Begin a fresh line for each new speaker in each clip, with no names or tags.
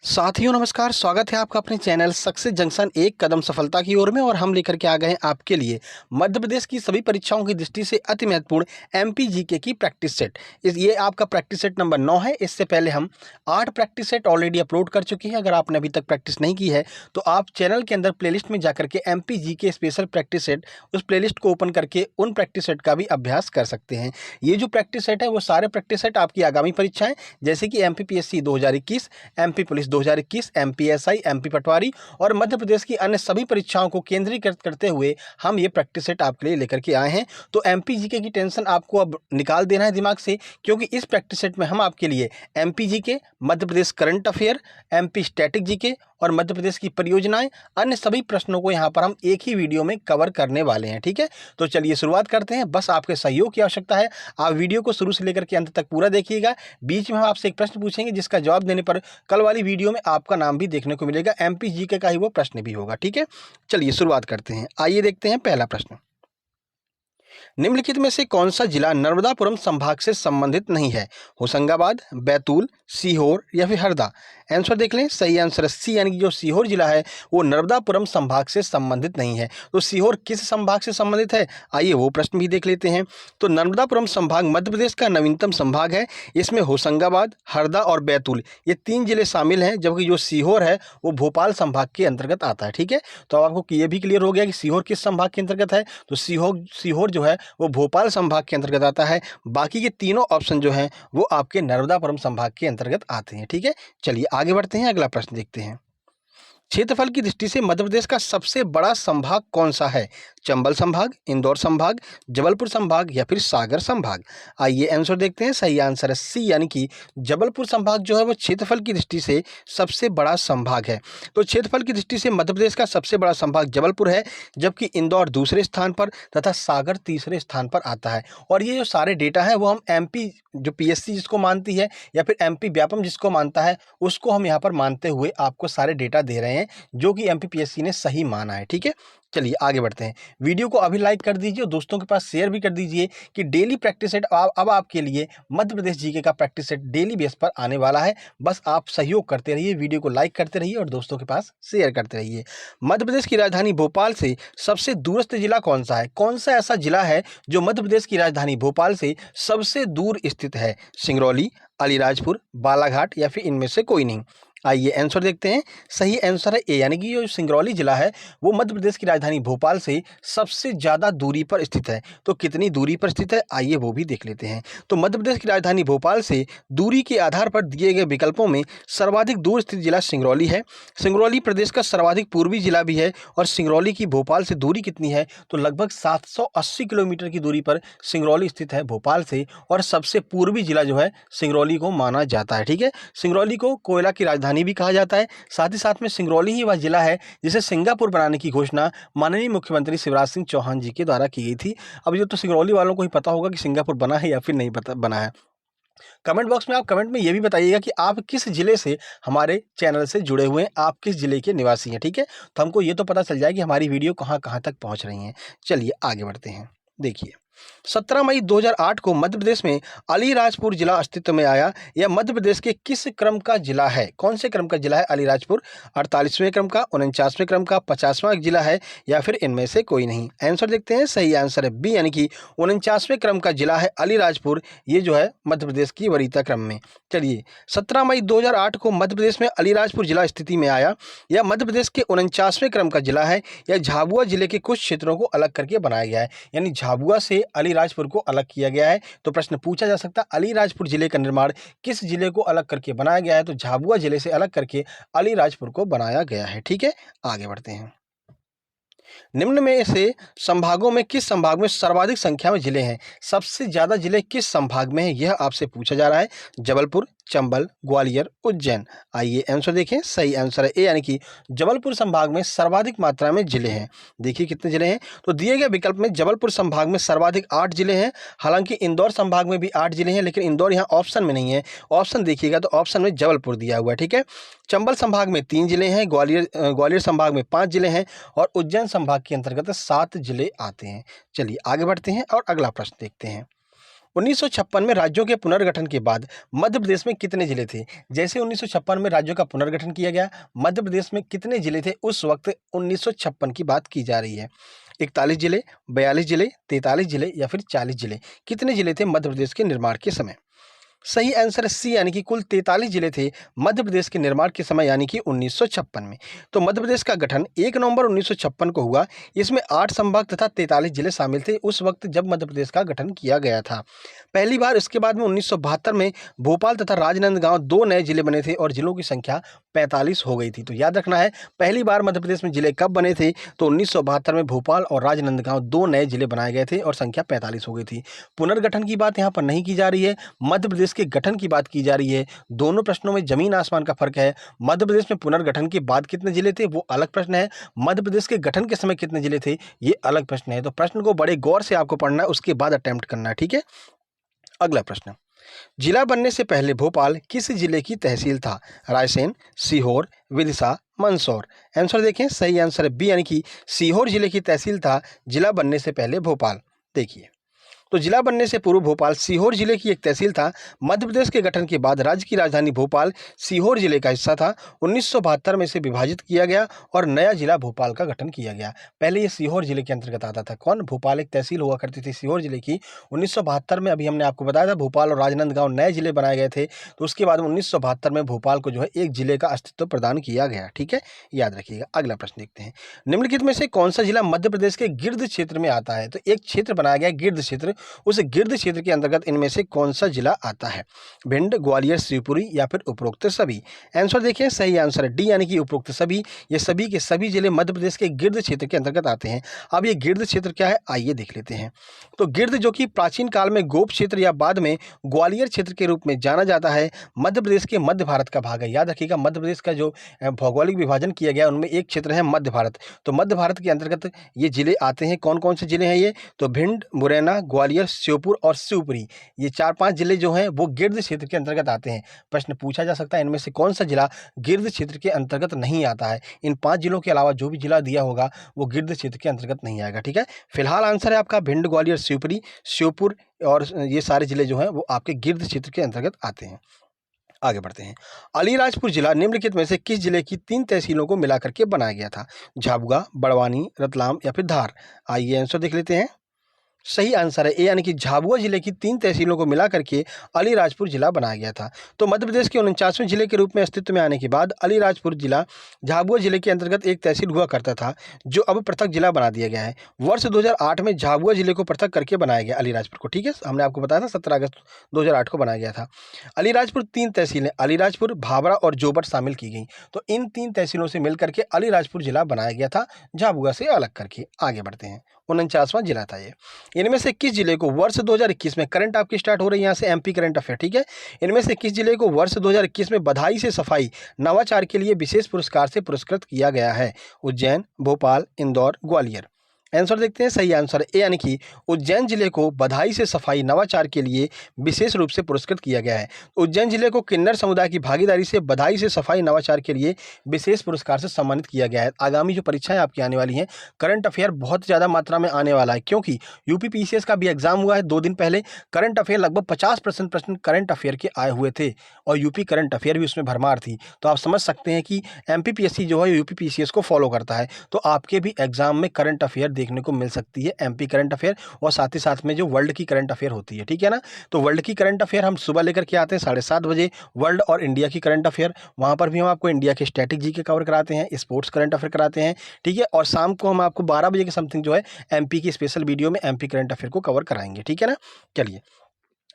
साथियों नमस्कार, स्वागत है आपका अपने चैनल सक्सेस जंक्शन एक कदम सफलता की ओर में। और हम लेकर के आ गए हैं आपके लिए मध्य प्रदेश की सभी परीक्षाओं की दृष्टि से अति महत्वपूर्ण एमपी जीके की प्रैक्टिस सेट। ये आपका प्रैक्टिस सेट नंबर 9 है। इससे पहले हम 8 प्रैक्टिस सेट ऑलरेडी अपलोड कर चुके हैं। अगर आपने अभी तक प्रैक्टिस नहीं की है तो आप चैनल के अंदर प्लेलिस्ट में जाकर के MP GK special practice set, उस प्लेलिस्ट को ओपन करके उन प्रैक्टिस सेट का भी अभ्यास कर सकते हैं। ये जो प्रैक्टिस सेट है वो सारे प्रैक्टिस सेट आपकी आगामी परीक्षाएं जैसे कि MPPSC 2021, MP police 2021, MPSI, MP Patwari और मध्य प्रदेश की अन्य सभी परीक्षाओं को केंद्रीकृत करते हुए हम ये प्रैक्टिस सेट आपके लिए लेकर के आए हैं। तो एमपी जीके की टेंशन आपको अब निकाल देना है दिमाग से, क्योंकि इस प्रैक्टिस सेट में हम आपके लिए MP GK, Madhya Pradesh current affair, MP static GK और मध्य प्रदेश की परियोजनाएं, अन्य सभी प्रश्नों को यहाँ पर हम एक ही वीडियो में कवर करने वाले हैं। ठीक है, तो चलिए शुरुआत करते हैं। बस आपके सहयोग की आवश्यकता है। आप वीडियो को शुरू से लेकर के अंत तक पूरा देखिएगा। बीच में हम आपसे एक प्रश्न पूछेंगे जिसका जवाब देने पर कल वाली वीडियो में आपका नाम भी देखने को मिलेगा। एमपी जीके का ही वो प्रश्न भी होगा। ठीक है, चलिए शुरुआत करते हैं। आइए देखते हैं पहला प्रश्न। निम्नलिखित में से कौन सा जिला नर्मदापुरम संभाग से संबंधित नहीं है? होशंगाबाद, बैतूल, सीहोर या फिर हरदा? आंसर देख लें। सही आंसर है सी, यानी कि जो सीहोर जिला है वो नर्मदापुरम संभाग से संबंधित नहीं है। तो सीहोर किस संभाग से संबंधित है, आइए वो प्रश्न भी देख लेते हैं। तो नर्मदापुरम संभाग मध्य प्रदेश का नवीनतम संभाग है। इसमें होशंगाबाद, हरदा और बैतूल ये 3 जिले शामिल हैं, जबकि जो सीहोर है वो भोपाल संभाग के अंतर्गत आता है। ठीक है, तो अब आपको ये भी क्लियर हो गया कि सीहोर किस संभाग के अंतर्गत है। तो सीहोर जो है वो भोपाल संभाग के अंतर्गत आता है। बाकी के तीनों ऑप्शन जो हैं वो आपके नर्मदापुरम संभाग के अंतर्गत आते हैं। ठीक है, चलिए आगे बढ़ते हैं, अगला प्रश्न देखते हैं। क्षेत्रफल की दृष्टि से मध्य प्रदेश का सबसे बड़ा संभाग कौन सा है? चंबल संभाग, इंदौर संभाग, जबलपुर संभाग या फिर सागर संभाग? आइए आंसर देखते हैं। सही आंसर है सी, यानी कि जबलपुर संभाग जो है वो क्षेत्रफल की दृष्टि से सबसे बड़ा संभाग है। तो क्षेत्रफल की दृष्टि से मध्य प्रदेश का सबसे बड़ा संभाग जबलपुर है, जबकि इंदौर दूसरे स्थान पर तथा सागर तीसरे स्थान पर आता है। और ये जो सारे डेटा है वो हम एमपी जो पीएससी जिसको मानती है या फिर एमपी व्यापम जिसको मानता है उसको हम यहाँ पर मानते हुए आपको सारे डेटा दे रहे हैं जो कि एमपीपीएससी ने सही माना है। ठीक है, चलिए आगे बढ़ते हैं। वीडियो को अभी लाइक कर दीजिए और दोस्तों के पास शेयर भी कर दीजिए कि डेली प्रैक्टिस सेट अब आपके लिए मध्य प्रदेश जीके का प्रैक्टिस सेट डेली बेस पर आने वाला है। बस आप सहयोग करते रहिए, वीडियो को लाइक करते रहिए और दोस्तों के पास शेयर करते रहिए। मध्य प्रदेश की राजधानी भोपाल से सबसे दूरस्थ जिला कौन सा है? कौन सा ऐसा जिला है जो मध्य प्रदेश की राजधानी भोपाल से सबसे दूर स्थित है? सिंगरौली, अलीराजपुर, बालाघाट या फिर इनमें से कोई नहीं? आइए आंसर देखते हैं। सही आंसर है ए, यानी कि जो सिंगरौली जिला है वो मध्य प्रदेश की राजधानी भोपाल से सबसे ज़्यादा दूरी पर स्थित है। तो कितनी दूरी पर स्थित है आइए वो भी देख लेते हैं। तो मध्य प्रदेश की राजधानी भोपाल से दूरी के आधार पर दिए गए विकल्पों में सर्वाधिक दूर स्थित जिला सिंगरौली है। सिंगरौली प्रदेश का सर्वाधिक पूर्वी जिला भी है। और सिंगरौली की भोपाल से दूरी कितनी है? तो लगभग 780 किलोमीटर की दूरी पर सिंगरौली स्थित है भोपाल से। और सबसे पूर्वी जिला जो है सिंगरौली को माना जाता है। ठीक है, सिंगरौली को कोयला की राजधानी भी कहा जाता है। साथ ही साथ में सिंगरौली ही वह जिला है जिसे सिंगापुर बनाने की घोषणा माननीय मुख्यमंत्री शिवराज सिंह चौहान जी के द्वारा की गई थी। अब ये तो सिंगरौली वालों को ही पता होगा कि सिंगापुर बना है या फिर नहीं बना है। कमेंट बॉक्स में आप कमेंट में ये भी बताइएगा कि आप किस जिले से हमारे चैनल से जुड़े हुए हैं, आप किस जिले के निवासी हैं। ठीक है, तो हमको ये तो पता चल जाए कि हमारी वीडियो कहाँ कहाँ तक पहुँच रही हैं। चलिए आगे बढ़ते हैं। देखिए, 17 मई 2008 को मध्य प्रदेश में अलीराजपुर जिला अस्तित्व में आया। यह मध्य प्रदेश के किस क्रम का जिला है? कौन से क्रम का जिला है अलीराजपुर? 48वें क्रम का, 49वें क्रम का, 50वां जिला है या फिर इनमें से कोई नहीं? आंसर देखते हैं। सही आंसर है बी, यानी कि 49वें क्रम का जिला है अलीराजपुर। ये जो है मध्य प्रदेश की वरीयता क्रम में। चलिए, 17 मई 2008 को मध्य प्रदेश में अलीराजपुर जिला स्थिति में आया। यह मध्य प्रदेश के 49वें क्रम का जिला है। यह झाबुआ जिले के कुछ क्षेत्रों को अलग करके बनाया गया है, यानी झाबुआ से अलीराजपुर को अलग किया गया है। तो प्रश्न पूछा जा सकता है अलीराजपुर जिले का निर्माण किस जिले को अलग करके बनाया गया है? तो झाबुआ जिले से अलग करके अलीराजपुर को बनाया गया है। ठीक है, आगे बढ़ते हैं। निम्न में से संभागों में किस संभाग में सर्वाधिक संख्या में जिले हैं? सबसे ज्यादा जिले किस संभाग में हैं यह आपसे पूछा जा रहा है। जबलपुर, चंबल, ग्वालियर, उज्जैन? आइए आंसर देखें। सही आंसर है ए, यानी कि जबलपुर संभाग में सर्वाधिक मात्रा में जिले हैं। देखिए कितने जिले हैं। तो दिए गए विकल्प में जबलपुर संभाग में सर्वाधिक 8 जिले हैं। हालांकि इंदौर संभाग में भी 8 जिले हैं, लेकिन इंदौर यहाँ ऑप्शन में नहीं है। ऑप्शन देखिएगा तो ऑप्शन में जबलपुर दिया हुआ है। ठीक है, चंबल संभाग में 3 जिले हैं, ग्वालियर संभाग में 5 जिले हैं और उज्जैन संभाग के अंतर्गत 7 जिले आते हैं। चलिए आगे बढ़ते हैं और अगला प्रश्न देखते हैं। 1956 में राज्यों के पुनर्गठन के बाद मध्य प्रदेश में कितने जिले थे? जैसे 1956 में राज्यों का पुनर्गठन किया गया, मध्य प्रदेश में कितने जिले थे उस वक्त? 1956 की बात की जा रही है। 41 जिले, 42 जिले, 43 जिले या फिर 40 जिले? कितने जिले थे मध्य प्रदेश के निर्माण के समय? सही आंसर सी, यानी कि कुल 43 जिले थे मध्य प्रदेश के निर्माण के समय, यानी कि 1956 में। तो मध्य प्रदेश का गठन 1 नवंबर 1956 को हुआ। इसमें 8 संभाग तथा 43 जिले शामिल थे उस वक्त जब मध्य प्रदेश का गठन किया गया था पहली बार। इसके बाद में 1972 में भोपाल तथा राजनांदगांव 2 नए जिले बने थे और जिलों की संख्या 45 हो गई थी। तो याद रखना है, पहली बार मध्य प्रदेश में जिले कब बने थे? तो 1972 में भोपाल और राजनांदगांव 2 नए जिले बनाए गए थे और संख्या 45 हो गई थी। पुनर्गठन की बात यहाँ पर नहीं की जा रही है, मध्य प्रदेश के गठन की बात की जा रही है। दोनों प्रश्नों में जमीन आसमान का फर्क है। मध्य प्रदेश में पुनर्गठन के बाद कितने जिले थे वो अलग प्रश्न है, मध्य प्रदेश के गठन के समय कितने जिले थे ये अलग प्रश्न है। तो प्रश्न को बड़े गौर से आपको पढ़ना है, उसके बाद अटेम्प्ट करना है, ठीक है। अगला प्रश्न, जिला बनने से पहले भोपाल किस जिले की तहसील था? रायसेन, सीहोर, विदिशा, मंदसौर? आंसर देखें, सही आंसर है बी, यानी कि सीहोर जिले की तहसील था जिला बनने से पहले भोपाल। देखिए, तो जिला बनने से पूर्व भोपाल सीहोर जिले की एक तहसील था। मध्य प्रदेश के गठन के बाद राज्य की राजधानी भोपाल सीहोर जिले का हिस्सा था। 1972 में इसे विभाजित किया गया और नया जिला भोपाल का गठन किया गया। पहले ये सीहोर जिले के अंतर्गत आता था। कौन? भोपाल एक तहसील हुआ करती थी सीहोर जिले की। 1972 में, अभी हमने आपको बताया था, भोपाल और राजनांदगांव नए जिले बनाए गए थे। तो उसके बाद 1972 में भोपाल को जो है एक जिले का अस्तित्व प्रदान किया गया, ठीक है, याद रखिएगा। अगला प्रश्न देखते हैं, निम्नलिखित में से कौन सा जिला मध्य प्रदेश के गिर्द क्षेत्र में आता है? तो एक क्षेत्र बनाया गया गिर्द क्षेत्र, उस गिर्द क्षेत्र के अंतर्गत इनमें से कौन सा जिला आता है? भिंड, ग्वालियर, शिवपुरी या फिर उपरोक्त सभी? आंसर देखिए, सही आंसर डी, यानी कि उपरोक्त सभी। ये सभी के सभी जिले मध्य प्रदेश के गिर्द क्षेत्र के अंतर्गत आते हैं। अब ये गिर्द क्षेत्र क्या है, आइए देख लेते हैं। तो गिर्द, जो कि प्राचीन काल में गोप क्षेत्र या बाद में ग्वालियर क्षेत्र के रूप में जाना जाता है, मध्य प्रदेश के मध्य भारत का भाग है। याद रखिएगा, मध्य प्रदेश का जो भौगोलिक विभाजन किया गया उनमें एक क्षेत्र है मध्य भारत। तो मध्य भारत के अंतर्गत ये जिले आते हैं। कौन कौन से जिले हैं ये? तो भिंड, मुरैना, ग्वालियर, श्योपुर और शिवपुरी, ये 4-5 जिले जो हैं वो गिर्द क्षेत्र के अंतर्गत आते हैं। प्रश्न पूछा जा सकता है, इनमें से कौन सा जिला गिर्द क्षेत्र के अंतर्गत नहीं आता है? इन 5 जिलों के अलावा जो भी जिला दिया होगा वो गिर्द क्षेत्र के अंतर्गत नहीं आएगा, ठीक है। फिलहाल आंसर है आपका भिंड, ग्वालियर, शिवपुरी, श्योपुर और ये सारे जिले जो हैं वो आपके गिर्द क्षेत्र के अंतर्गत आते हैं। आगे बढ़ते हैं, अलीराजपुर जिला निम्नलिखित में से किस जिले की 3 तहसीलों को मिलाकर के बनाया गया था? झाबुआ, बड़वानी, रतलाम या फिर धार? आइए आंसर देख लेते हैं। सही आंसर है ए, यानी कि झाबुआ जिले की 3 तहसीलों को मिला करके अलीराजपुर जिला बनाया गया था। तो मध्य प्रदेश के 49वें जिले के रूप में अस्तित्व में आने के बाद अलीराजपुर जिला झाबुआ जिले के अंतर्गत एक तहसील हुआ करता था, जो अब पृथक जिला बना दिया गया है। वर्ष 2008 में झाबुआ जिले को पृथक करके बनाया गया अलीराजपुर को, ठीक है। हमने आपको बताया था 17 अगस्त 2008 को बनाया गया था। अलीराजपुर 3 तहसीलें अलीराजपुर, भाभरा और जोबट शामिल की गई। तो इन 3 तहसीलों से मिल करके अलीराजपुर जिला बनाया गया था, झाबुआ से अलग करके। आगे बढ़ते हैं, 49वां जिला था ये। इनमें से किस जिले को वर्ष 2021 में, करंट आपकी स्टार्ट हो रही है यहाँ से एमपी करंट अफेयर, ठीक है। इनमें से किस जिले को वर्ष 2021 में बधाई से सफाई नवाचार के लिए विशेष पुरस्कार से पुरस्कृत किया गया है? उज्जैन, भोपाल, इंदौर, ग्वालियर? आंसर देखते हैं, सही आंसर है ए, यानी कि उज्जैन जिले को बधाई से सफाई नवाचार के लिए विशेष रूप से पुरस्कृत किया गया है। उज्जैन जिले को किन्नर समुदाय की भागीदारी से बधाई से सफाई नवाचार के लिए विशेष पुरस्कार से सम्मानित किया गया है। आगामी जो परीक्षाएं आपकी आने वाली हैं, करंट अफेयर बहुत ज़्यादा मात्रा में आने वाला है, क्योंकि यूपी पीसीएस का भी एग्जाम हुआ है 2 दिन पहले। करंट अफेयर लगभग 50% प्रश्न करंट अफेयर के आए हुए थे और यूपी करंट अफेयर भी उसमें भरमार थी। तो आप समझ सकते हैं कि एमपीपीएससी जो है यूपी पीसीएस को फॉलो करता है, तो आपके भी एग्जाम में करंट अफेयर देखने को मिल सकती है, एमपी करंट अफेयर और साथ ही साथ में जो वर्ल्ड की करंट अफेयर होती है, ठीक है ना। तो वर्ल्ड की करंट अफेयर हम सुबह लेकर के आते हैं 7:30 बजे, वर्ल्ड और इंडिया की करंट अफेयर। वहाँ पर भी हम आपको इंडिया के स्टैटिक जी के कवर कराते हैं, स्पोर्ट्स करंट अफेयर कराते हैं, ठीक है। और शाम को हम आपको 12 बजे के समथिंग जो है एमपी की स्पेशल वीडियो में एमपी करंट अफेयर को कवर कराएंगे, ठीक है ना। चलिए,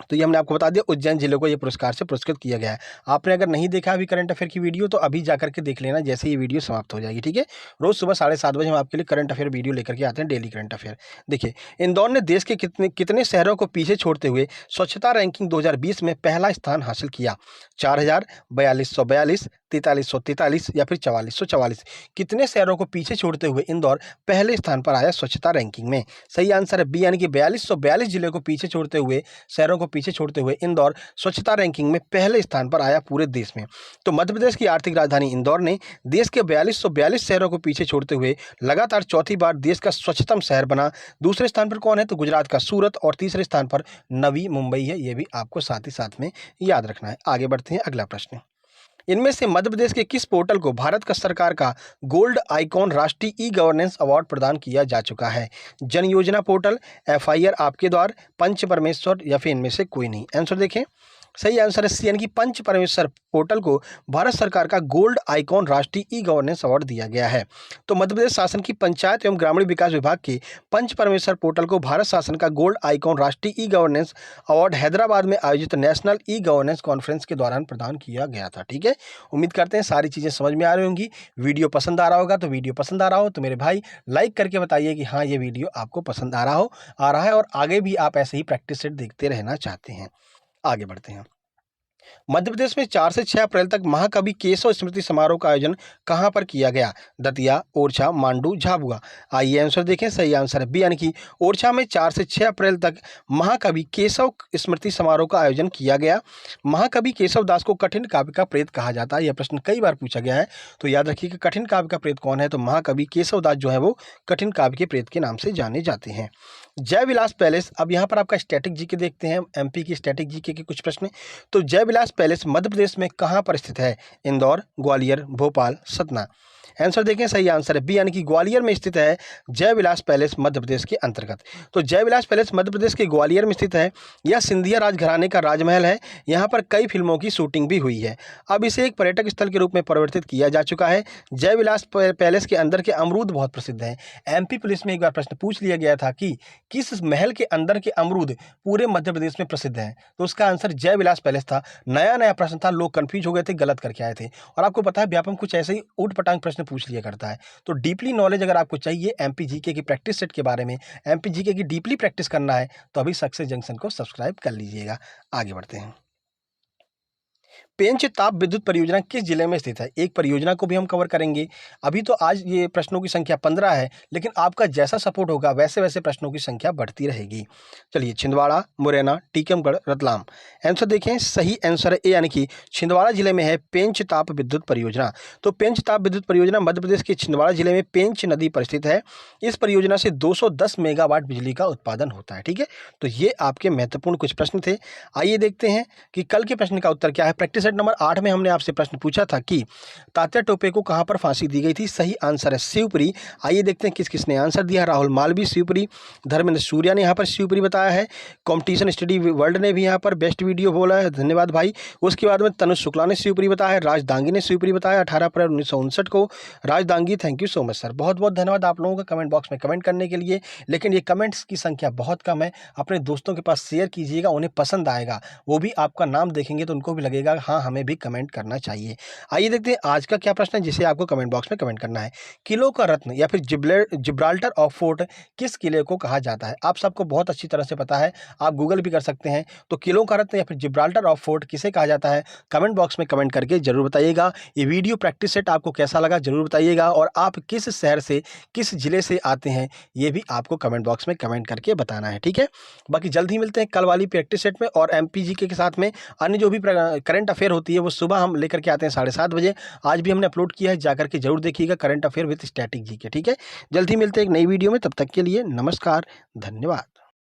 तो ये हमने आपको बता दिया, उज्जैन जिले को ये पुरस्कार से पुरस्कृत किया गया है। आपने अगर नहीं देखा अभी करंट अफेयर की वीडियो, तो अभी जाकर के देख लेना जैसे ये वीडियो समाप्त हो जाएगी, ठीक है। रोज सुबह 7:30 बजे हम आपके लिए करंट अफेयर वीडियो लेकर के आते हैं, डेली करंट अफेयर। देखिए, इंदौर ने देश के कितने शहरों को पीछे छोड़ते हुए स्वच्छता रैंकिंग 2020 में पहला स्थान हासिल किया? 4000, 4242, 4343 या फिर 4444। कितने शहरों को पीछे छोड़ते हुए इंदौर पहले स्थान पर आया स्वच्छता रैंकिंग में? सही आंसर है बी, यानी कि 4242 जिले को पीछे छोड़ते हुए, शहरों को पीछे छोड़ते हुए इंदौर स्वच्छता रैंकिंग में पहले स्थान पर आया पूरे देश में। तो मध्य प्रदेश की आर्थिक राजधानी इंदौर ने देश के 4242 शहरों को पीछे छोड़ते हुए लगातार चौथी बार देश का स्वच्छतम शहर बना। दूसरे स्थान पर कौन है? तो गुजरात का सूरत, और तीसरे स्थान पर नवी मुंबई है। यह भी आपको साथ ही साथ में याद रखना है। आगे बढ़ते हैं, अगला प्रश्न। इनमें से मध्य प्रदेश के किस पोर्टल को भारत का सरकार का गोल्ड आइकॉन राष्ट्रीय ई गवर्नेंस अवार्ड प्रदान किया जा चुका है? जन योजना पोर्टल, FIR आपके द्वार, पंच परमेश्वर या फिर इनमें से कोई नहीं? आंसर देखें, सही आंसर है सी, यानी कि पंच परमेश्वर पोर्टल को भारत सरकार का गोल्ड आइकॉन राष्ट्रीय ई गवर्नेंस अवार्ड दिया गया है। तो मध्य प्रदेश शासन की पंचायत एवं ग्रामीण विकास विभाग के पंच परमेश्वर पोर्टल को भारत शासन का गोल्ड आइकॉन राष्ट्रीय ई गवर्नेंस अवार्ड हैदराबाद में आयोजित नेशनल ई गवर्नेंस कॉन्फ्रेंस के दौरान प्रदान किया गया था। ठीक है, उम्मीद करते हैं सारी चीज़ें समझ में आ रही होंगी। वीडियो पसंद आ रहा होगा तो वीडियो पसंद आ रहा हो तो मेरे भाई लाइक करके बताइए कि हाँ, ये वीडियो आपको पसंद आ रहा है और आगे भी आप ऐसे ही प्रैक्टिस सेट देखते रहना चाहते हैं। आगे बढ़ते हैं। मध्य प्रदेश में 4 से 6 अप्रैल तक महाकवि केशव स्मृति समारोह का आयोजन कहां पर किया गया? दतिया, ओरछा, मांडू, झाबुआ? आइए आंसर देखें। सही आंसर है बी, यानी कि ओरछा में 4 से 6 अप्रैल तक महाकवि केशव स्मृति समारोह का आयोजन किया गया। महाकवि केशव दास को कठिन काव्य का प्रेत कहा जाता है। यह प्रश्न कई बार पूछा गया है, तो याद रखिए कि कठिन काव्य का प्रेत कौन है? तो महाकवि केशव दास जो है वो कठिन काव्य के प्रेत के नाम से जाने जाते हैं। जय विलास पैलेस, अब यहाँ पर आपका स्टैटिक जीके देखते हैं, MP की स्टैटिक जीके के कुछ प्रश्न। तो जय विलास पैलेस मध्य प्रदेश में कहाँ पर स्थित है? इंदौर, ग्वालियर, भोपाल, सतना? आंसर देखें, सही आंसर है बी, यानी कि ग्वालियर में स्थित है जय विलास पैलेस मध्य प्रदेश के अंतर्गत। तो जय विलास पैलेस मध्य प्रदेश के ग्वालियर में स्थित है। यह सिंधिया राजघराने का राजमहल है। यहाँ पर कई फिल्मों की शूटिंग भी हुई है। अब इसे एक पर्यटक स्थल के रूप में परिवर्तित किया जा चुका है। जय विलास पैलेस के अंदर के अमरूद बहुत प्रसिद्ध हैं। MP पुलिस में एक बार प्रश्न पूछ लिया गया था कि किस महल के अंदर के अमरूद पूरे मध्य प्रदेश में प्रसिद्ध हैं, तो उसका आंसर जय विलास पैलेस था। नया प्रश्न था, लोग कंफ्यूज हो गए थे, गलत करके आए थे। और आपको पता है व्यापम कुछ ऐसे ही ऊट पटांग प्रश्न पूछ लिया करता है। तो डीपली नॉलेज अगर आपको चाहिए MP GK की प्रैक्टिस सेट के बारे में, MP GK की डीपली प्रैक्टिस करना है, तो अभी सक्सेस जंक्शन को सब्सक्राइब कर लीजिएगा। आगे बढ़ते हैं। पेंच ताप विद्युत परियोजना किस जिले में स्थित है? एक परियोजना को भी हम कवर करेंगे। अभी तो आज ये प्रश्नों की संख्या 15 है, लेकिन आपका जैसा सपोर्ट होगा वैसे वैसे प्रश्नों की संख्या बढ़ती रहेगी। चलिए, छिंदवाड़ा, मुरैना, टीकमगढ़, रतलाम? आंसर देखें, सही आंसर है ए, यानी कि छिंदवाड़ा जिले में है पेंच ताप विद्युत परियोजना। तो पेंच ताप विद्युत परियोजना मध्य प्रदेश के छिंदवाड़ा जिले में पेंच नदी पर स्थित है। इस परियोजना से 210 मेगावाट बिजली का उत्पादन होता है। ठीक है, तो ये आपके महत्वपूर्ण कुछ प्रश्न थे। आइए देखते हैं कि कल के प्रश्न का उत्तर क्या है। प्रैक्टिस सेट नंबर 8 में हमने आपसे प्रश्न पूछा था कि तात्या टोपे को कहां पर फांसी दी गई थी? सही आंसर है शिवपुरी। आइए देखते हैं किस किसने आंसर दिया। राहुल मालवी शिवपुरी, धर्मेंद्र सूर्या ने यहां पर शिवपुरी बताया है, कंपटीशन स्टडी वर्ल्ड ने भी यहां पर बेस्ट वीडियो बोला है, धन्यवाद भाई। उसके बाद में तनुज शुक्ला ने शिवपुरी बताया है, राज दांगी ने शिवपुरी बताया 18 अप्रैल 1959 को। Raj Dangi, thank you so much sir, बहुत बहुत धन्यवाद आप लोगों का कमेंट बॉक्स में कमेंट करने के लिए। लेकिन ये कमेंट्स की संख्या बहुत कम है, अपने दोस्तों के पास शेयर कीजिएगा, उन्हें पसंद आएगा, वो भी आपका नाम देखेंगे तो उनको भी लगेगा हाँ, हमें भी कमेंट करना चाहिए। आइए देखते हैं आज का क्या प्रश्न है जिसे आपको कमेंट बॉक्स में कमेंट करना है। किलों का रत्न या फिर जिब्राल्टर ऑफ फोर्ट किस किले को कहा जाता है? आप सबको बहुत अच्छी तरह से पता है, आप गूगल भी कर सकते हैं। तो किलों का रत्न या फिर जिब्राल्टर ऑफ फोर्ट किसे कहा जाता है? कमेंट बॉक्स में कमेंट करके जरूर बताइएगा। ये वीडियो प्रैक्टिस सेट आपको कैसा लगा जरूर बताइएगा, और आप किस शहर से, किस जिले से आते हैं, ये भी आपको कमेंट बॉक्स में कमेंट करके बताना है। ठीक है, बाकी जल्द ही मिलते हैं कल वाली प्रैक्टिस सेट में, और MP GK के साथ में अन्य जो भी करंट अफेयर होती है वो सुबह हम लेकर के आते हैं 7:30 बजे। आज भी हमने अपलोड किया है, जाकर के जरूर देखिएगा, current affair with static GK। ठीक है, जल्द ही मिलते हैं एक नई वीडियो में, तब तक के लिए नमस्कार, धन्यवाद।